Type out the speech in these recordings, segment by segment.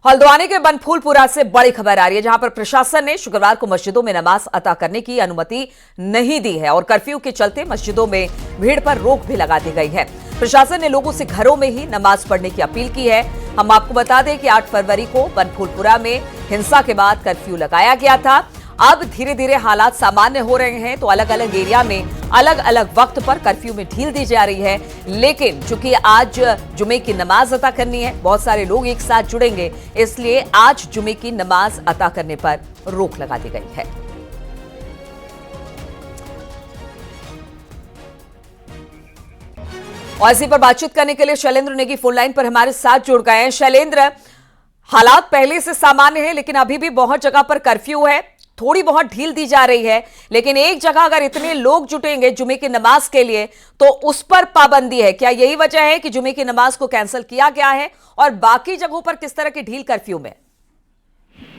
हल्द्वानी के बनफूलपुरा से बड़ी खबर आ रही है, जहां पर प्रशासन ने शुक्रवार को मस्जिदों में नमाज अता करने की अनुमति नहीं दी है और कर्फ्यू के चलते मस्जिदों में भीड़ पर रोक भी लगा दी गई है। प्रशासन ने लोगों से घरों में ही नमाज पढ़ने की अपील की है। हम आपको बता दें कि 8 फरवरी को बनफूलपुरा में हिंसा के बाद कर्फ्यू लगाया गया था। अब धीरे धीरे हालात सामान्य हो रहे हैं, तो अलग अलग एरिया में अलग अलग वक्त पर कर्फ्यू में ढील दी जा रही है। लेकिन चूंकि आज जुमे की नमाज अता करनी है, बहुत सारे लोग एक साथ जुड़ेंगे, इसलिए आज जुमे की नमाज अता करने पर रोक लगा दी गई है। और इसी पर बातचीत करने के लिए शैलेंद्र नेगी फोन लाइन पर हमारे साथ जुड़ गए हैं। शैलेंद्र, हालात पहले से सामान्य है, लेकिन अभी भी बहुत जगह पर कर्फ्यू है, थोड़ी बहुत ढील दी जा रही है, लेकिन एक जगह अगर इतने लोग जुटेंगे जुमे की नमाज के लिए तो उस पर पाबंदी है। क्या यही वजह है कि जुमे की नमाज को कैंसिल किया गया है? और बाकी जगहों पर किस तरह की ढील कर्फ्यू में?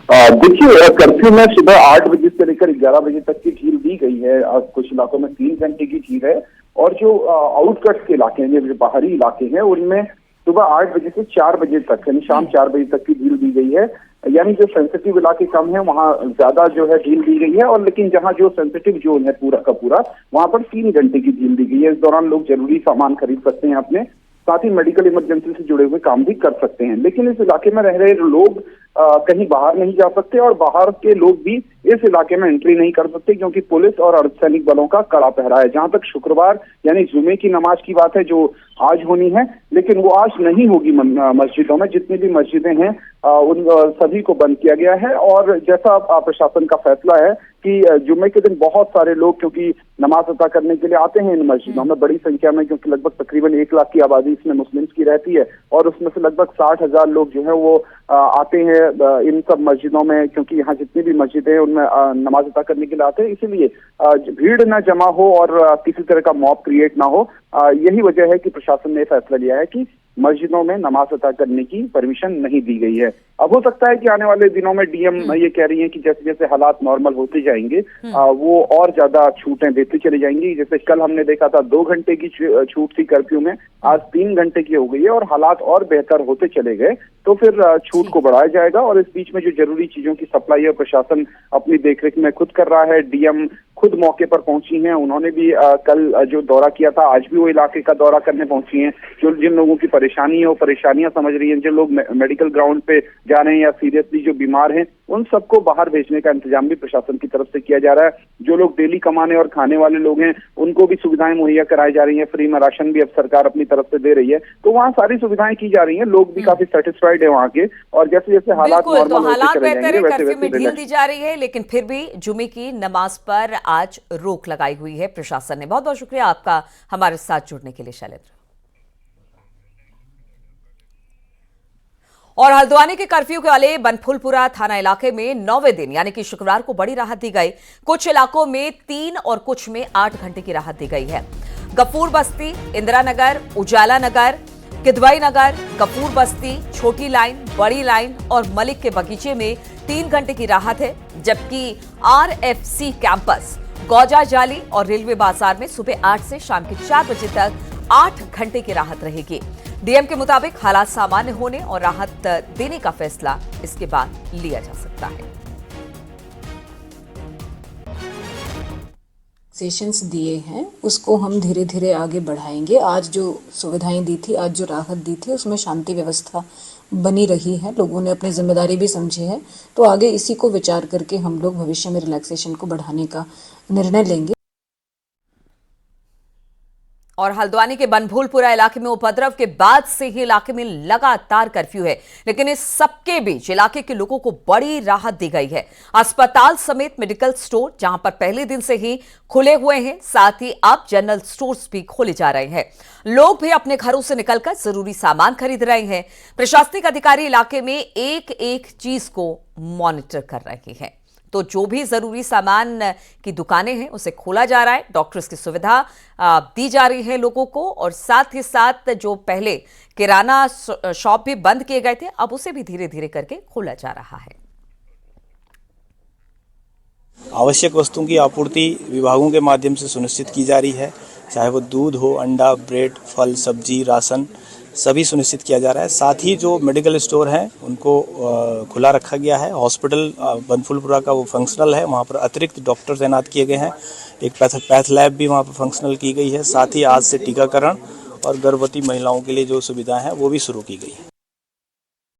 देखिए, कर्फ्यू में सुबह 8 बजे से लेकर 11 बजे तक की ढील दी गई है। कुछ इलाकों में 3 घंटे की ढील है और जो आउटकट्स के इलाके हैं, जो बाहरी इलाके हैं, उनमें सुबह 8 बजे से 4 बजे तक, यानी शाम 4 बजे तक की ढील दी गई है। यानी जो सेंसिटिव इलाके कम है वहाँ ज्यादा जो है ढील दी गई है, और लेकिन जहाँ जो सेंसिटिव जोन है पूरा का पूरा, वहाँ पर 3 घंटे की ढील दी गई है। इस दौरान लोग जरूरी सामान खरीद सकते हैं, अपने साथ ही मेडिकल इमरजेंसी से जुड़े हुए काम भी कर सकते हैं। लेकिन इस इलाके में रह रहे लोग कहीं बाहर नहीं जा सकते और बाहर के लोग भी इस इलाके में एंट्री नहीं कर सकते, क्योंकि पुलिस और अर्धसैनिक बलों का कड़ा पहरा है। जहां तक शुक्रवार यानी जुमे की नमाज की बात है, जो आज होनी है, लेकिन वो आज नहीं होगी मस्जिदों में। जितनी भी मस्जिदें हैं उन सभी को बंद किया गया है। और जैसा प्रशासन का फैसला है कि जुमे के दिन बहुत सारे लोग, क्योंकि नमाज अता करने के लिए आते हैं इन मस्जिदों में बड़ी संख्या में, क्योंकि लगभग तकरीबन 1 लाख की आबादी इसमें मुस्लिम्स की रहती है, और उसमें से लगभग 60,000 लोग जो है वो आते हैं इन सब मस्जिदों में, क्योंकि यहाँ जितनी भी मस्जिदें हैं उनमें नमाज अता करने के लिए आते हैं। इसीलिए भीड़ न जमा हो और किसी तरह का मॉब क्रिएट ना हो, यही वजह है कि प्रशासन ने फैसला लिया है कि मस्जिदों में नमाज अता करने की परमिशन नहीं दी गई है। अब हो सकता है कि आने वाले दिनों में डीएम ये कह रही है कि जैसे जैसे हालात नॉर्मल होते जाएंगे वो और ज्यादा छूटें देती चली जाएंगी। जैसे कल हमने देखा था 2 घंटे की छूट थी कर्फ्यू में, आज 3 घंटे की हो गई है, और हालात और बेहतर होते चले गए तो फिर छूट को बढ़ाया जाएगा। और इस बीच में जो जरूरी चीजों की सप्लाई है प्रशासन अपनी देखरेख में खुद कर रहा है। डीएम खुद मौके पर पहुंची हैं, उन्होंने भी कल जो दौरा किया था आज भी वो इलाके का दौरा करने पहुंची हैं। जो जिन लोगों की परेशानी है वो परेशानियां समझ रही हैं, जो लोग मेडिकल ग्राउंड पे जा रहे हैं या सीरियसली जो बीमार हैं, उन सबको बाहर भेजने का इंतजाम भी प्रशासन की तरफ से किया जा रहा है। जो लोग डेली कमाने और खाने वाले लोग हैं उनको भी सुविधाएं मुहैया कराई जा रही हैं। फ्री में राशन भी अब सरकार अपनी तरफ से दे रही है, तो वहाँ सारी सुविधाएं की जा रही हैं। लोग भी काफी सेटिस्फाइड है वहाँ के, और जैसे जैसे हालात नॉर्मल होते चले जाएंगे वैसे वैसे ढील दी जा रही है। लेकिन फिर भी जुमे की नमाज पर आज रोक लगाई हुई है प्रशासन ने। बहुत बहुत शुक्रिया आपका हमारे साथ जुड़ने के लिए शैलेंद्र। और हल्द्वानी के कर्फ्यू के वाले बनफूलपुरा थाना इलाके में 9वें दिन यानी कि शुक्रवार को बड़ी राहत दी गई। कुछ इलाकों में 3 और कुछ में 8 घंटे की राहत दी गई है। गफूर बस्ती, इंदिरा नगर, उजाला नगर, किदवई नगर, गफूर बस्ती, छोटी लाइन, बड़ी लाइन और मलिक के बगीचे में 3 घंटे की राहत है, जबकि RFC कैंपस, गौजा जाली और रेलवे बाजार में सुबह 8 से शाम के 4 बजे तक 8 घंटे की राहत रहेगी। डीएम के मुताबिक हालात सामान्य होने और राहत देने का फैसला इसके बाद लिया जा सकता है। सेशंस दिए हैं उसको हम धीरे धीरे आगे बढ़ाएंगे। आज जो सुविधाएं दी थी, आज जो राहत दी थी, उसमें शांति व्यवस्था बनी रही है, लोगों ने अपनी जिम्मेदारी भी समझी है, तो आगे इसी को विचार करके हम लोग भविष्य में रिलैक्सेशन को बढ़ाने का निर्णय लेंगे। और हल्द्वानी के बनफूलपुरा इलाके में उपद्रव के बाद से ही इलाके में लगातार कर्फ्यू है, लेकिन इस सबके बीच इलाके के लोगों को बड़ी राहत दी गई है। अस्पताल समेत मेडिकल स्टोर जहां पर पहले दिन से ही खुले हुए हैं, साथ ही अब जनरल स्टोर्स भी खोले जा रहे हैं। लोग भी अपने घरों से निकलकर जरूरी सामान खरीद रहे हैं। प्रशासनिक अधिकारी इलाके में एक एक चीज को मॉनिटर कर रहे हैं, तो जो भी जरूरी सामान की दुकानें हैं उसे खोला जा रहा है। डॉक्टर्स की सुविधा दी जा रही है लोगों को, और साथ ही साथ जो पहले किराना शॉप भी बंद किए गए थे, अब उसे भी धीरे धीरे करके खोला जा रहा है। आवश्यक वस्तुओं की आपूर्ति विभागों के माध्यम से सुनिश्चित की जा रही है, चाहे वो दूध हो, अंडा, ब्रेड, फल, सब्जी, राशन, सभी सुनिश्चित किया जा रहा है। साथ ही जो मेडिकल स्टोर हैं उनको खुला रखा गया है। हॉस्पिटल बनफुलपुरा का वो फंक्शनल है, वहाँ पर अतिरिक्त डॉक्टर तैनात किए गए हैं। एक पैथ लैब भी वहाँ पर फंक्शनल की गई है। साथ ही आज से टीकाकरण और गर्भवती महिलाओं के लिए जो सुविधा है वो भी शुरू की गई है।